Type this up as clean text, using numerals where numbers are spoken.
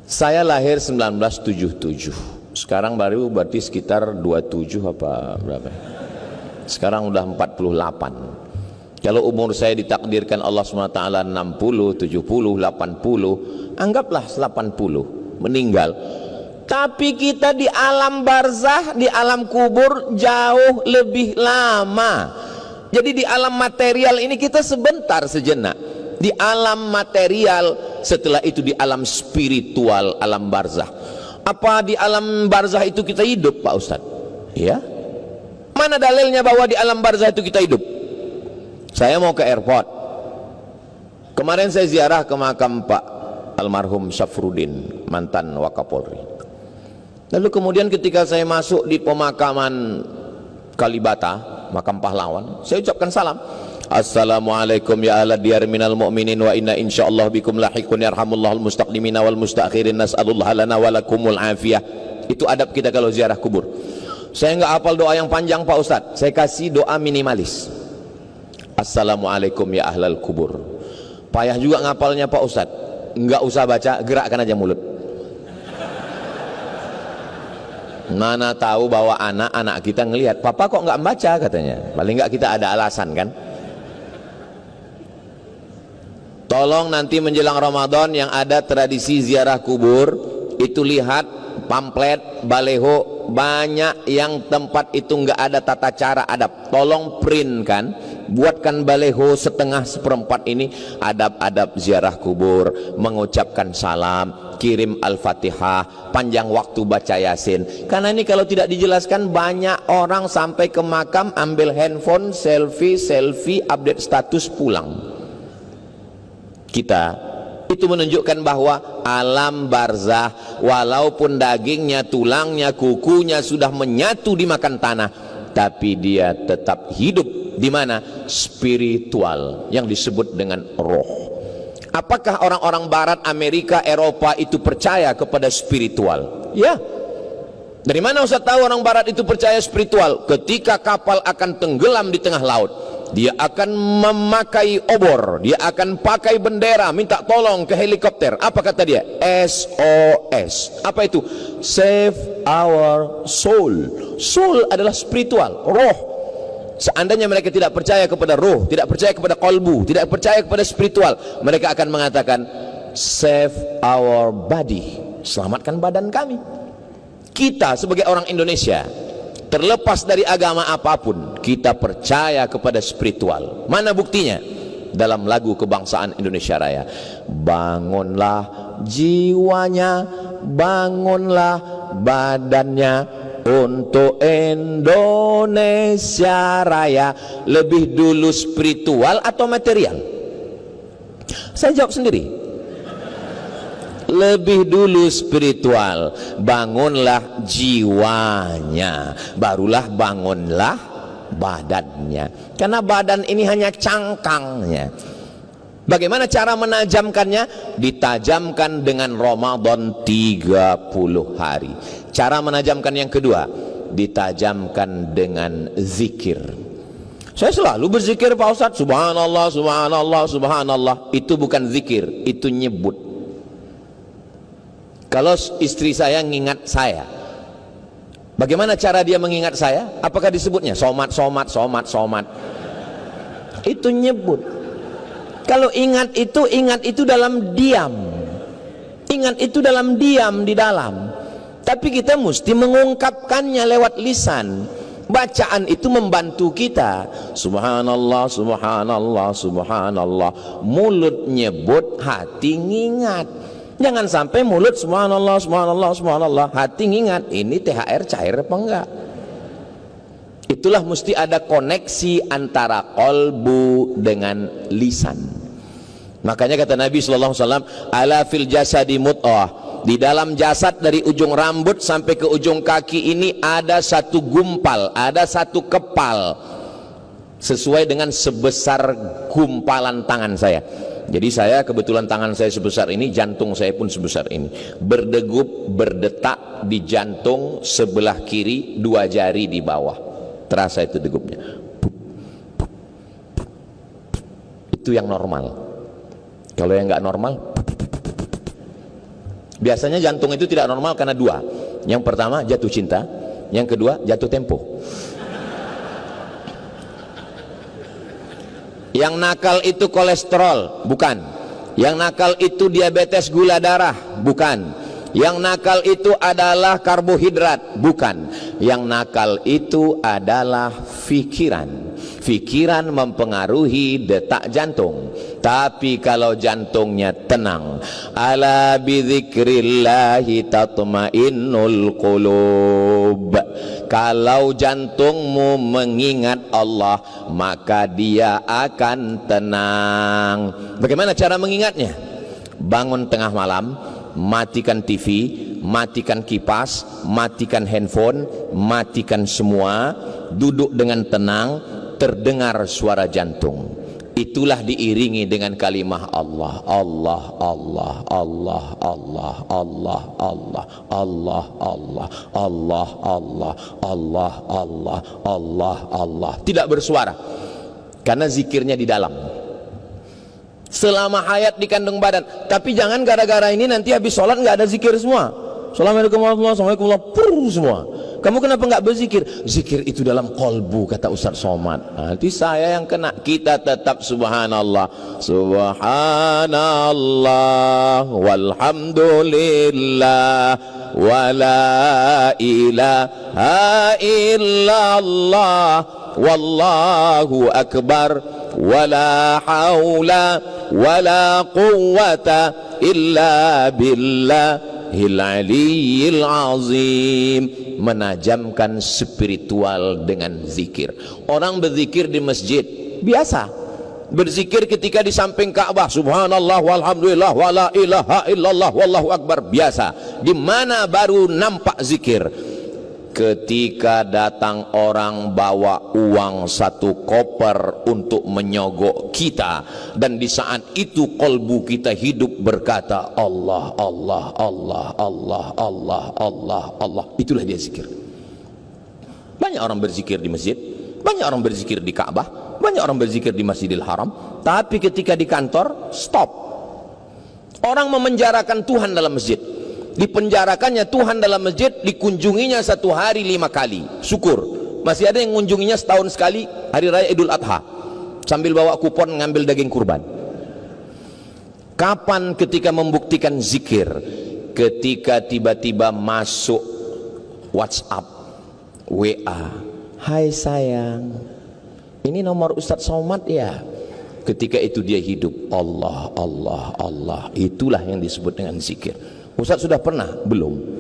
Saya lahir 1977. Sekarang baru berarti sekitar 27 apa berapa? Sekarang udah 48. Kalau umur saya ditakdirkan Allah SWT 60, 70, 80, anggaplah 80 meninggal. Tapi kita di alam barzah, di alam kubur jauh lebih lama. Jadi di alam material ini kita sebentar sejenak. Di alam material, setelah itu di alam spiritual, alam barzah. Apa di alam barzah itu kita hidup, Pak Ustadz? Ya. Mana dalilnya bahwa di alam barzah itu kita hidup? Saya mau ke airport. Kemarin saya ziarah ke makam Pak almarhum Syafruddin, mantan Wakapolri. Lalu kemudian ketika saya masuk di pemakaman Kalibata, makam pahlawan, saya ucapkan salam. Assalamualaikum ya ahla diyar minal mu'minin wa inna insyaallah bikum lahiqun yarhamullahul mustaqdimina wal mustakhirin nas'alullah lana walakumul afiyah. Itu adab kita kalau ziarah kubur. Saya enggak hafal doa yang panjang Pak Ustadz, saya kasih doa minimalis. Assalamualaikum ya ahlal kubur. Payah juga ngapalnya Pak Ustadz, enggak usah baca, gerakkan aja mulut. Mana tahu bahwa anak-anak kita ngelihat, papa kok enggak membaca katanya. Paling enggak kita ada alasan kan. Tolong nanti menjelang Ramadan yang ada tradisi ziarah kubur, itu lihat pamflet, baleho, banyak yang tempat itu enggak ada tata cara adab. Tolong print kan, buatkan baleho setengah seperempat ini adab-adab ziarah kubur, mengucapkan salam, kirim Al-Fatihah, panjang waktu baca Yasin. Karena ini kalau tidak dijelaskan, banyak orang sampai ke makam ambil handphone, selfie, update status, pulang. Kita itu menunjukkan bahwa alam barzah, walaupun dagingnya, tulangnya, kukunya sudah menyatu dimakan tanah, tapi dia tetap hidup di mana? Spiritual, yang disebut dengan roh. Apakah orang-orang barat, Amerika, Eropa itu percaya kepada spiritual? Ya. Dari mana Ustaz tahu orang barat itu percaya spiritual? Ketika kapal akan tenggelam di tengah laut, dia akan memakai obor, dia akan pakai bendera, minta tolong ke helikopter. Apa kata dia? SOS. Apa itu? Save our soul. Soul adalah spiritual, roh. Seandainya mereka tidak percaya kepada roh, tidak percaya kepada kolbu, tidak percaya kepada spiritual, mereka akan mengatakan save our body, selamatkan badan kami. Kita sebagai orang Indonesia, terlepas dari agama apapun, kita percaya kepada spiritual. Mana buktinya? Dalam lagu kebangsaan Indonesia Raya, bangunlah jiwanya, bangunlah badannya untuk Indonesia Raya. Lebih dulu spiritual atau material? Saya jawab sendiri. Lebih dulu spiritual. Bangunlah jiwanya, barulah bangunlah badannya. Karena badan ini hanya cangkangnya. Bagaimana cara menajamkannya? Ditajamkan dengan Ramadan 30 hari. Cara menajamkan yang kedua, ditajamkan dengan zikir. Saya selalu berzikir Pak Ustadz, subhanallah, subhanallah, subhanallah. Itu bukan zikir, itu nyebut. Kalau istri saya ngingat saya, bagaimana cara dia mengingat saya? Apakah disebutnya somat, somat, somat, somat? Itu nyebut. Kalau ingat itu dalam diam. Ingat itu dalam diam di dalam. Tapi kita mesti mengungkapkannya lewat lisan. Bacaan itu membantu kita. Subhanallah, subhanallah, subhanallah. Mulut nyebut, hati ngingat. Jangan sampai mulut subhanallah, subhanallah, subhanallah, hati ngingat. Ini THR cair apa enggak? Itulah mesti ada koneksi antara kolbu dengan lisan. Makanya kata Nabi SAW, ala fil jasadi mut'ah. Di dalam jasad dari ujung rambut sampai ke ujung kaki ini ada satu gumpal, ada satu kepal, sesuai dengan sebesar gumpalan tangan saya. Jadi saya kebetulan tangan saya sebesar ini, jantung saya pun sebesar ini. Berdegup, berdetak di jantung sebelah kiri, 2 jari di bawah. Terasa itu degupnya. Itu yang normal. Kalau yang nggak normal, Biasanya jantung itu tidak normal karena dua. Yang pertama jatuh cinta, yang kedua jatuh tempo. Yang nakal itu kolesterol, bukan. Yang nakal itu diabetes gula darah, bukan. Yang nakal itu adalah karbohidrat, bukan. Yang nakal itu adalah pikiran. Pikiran mempengaruhi detak jantung. Tapi kalau jantungnya tenang, ala bidzikrillahi tatmainnul qulub. Kalau jantungmu mengingat Allah, maka dia akan tenang. Bagaimana cara mengingatnya? Bangun tengah malam, matikan TV, matikan kipas, matikan handphone, matikan semua, duduk dengan tenang, terdengar suara jantung. Itulah diiringi dengan kalimah Allah, Allah, Allah, Allah, Allah, Allah, Allah, Allah, Allah, Allah, Allah, Allah, Allah, Allah, Allah. Tidak bersuara karena zikirnya di dalam. Selama hayat di kandung badan. Tapi jangan gara-gara ini nanti habis sholat nggak ada zikir semua. Assalamualaikum warahmatullahi wabarakatuh semua. Kamu kenapa nggak berzikir? Zikir itu dalam kolbu, kata Ustaz Somad. Nanti saya yang kena. Kita tetap subhanallah, subhanallah, walhamdulillah, wala ilaha illallah, wallahu akbar, wala haula wala quwwata illa billahil aliyyil azim. Menajamkan spiritual dengan zikir. Orang berzikir di masjid biasa, berzikir ketika di samping Ka'bah, subhanallah walhamdulillah wala ilaha illallah wallahu akbar, biasa. Di mana baru nampak zikir? Ketika datang orang bawa uang 1 koper untuk menyogok kita, dan di saat itu kolbu kita hidup berkata Allah, Allah, Allah, Allah, Allah, Allah, Allah. Itulah dia zikir. Banyak orang berzikir di masjid, banyak orang berzikir di Ka'bah, banyak orang berzikir di Masjidil Haram. Tapi ketika di kantor, stop. Orang memenjarakan Tuhan dalam masjid. Dipenjarakannya Tuhan dalam masjid, dikunjunginya 1 hari 5 kali. Syukur, masih ada yang mengunjunginya setahun sekali, hari raya Idul Adha, sambil bawa kupon ngambil daging kurban. Kapan ketika membuktikan zikir? Ketika tiba-tiba masuk WhatsApp, WA, hai sayang, ini nomor Ustadz Somad ya. Ketika itu dia hidup, Allah, Allah, Allah. Itulah yang disebut dengan zikir. Ustaz sudah pernah? Belum.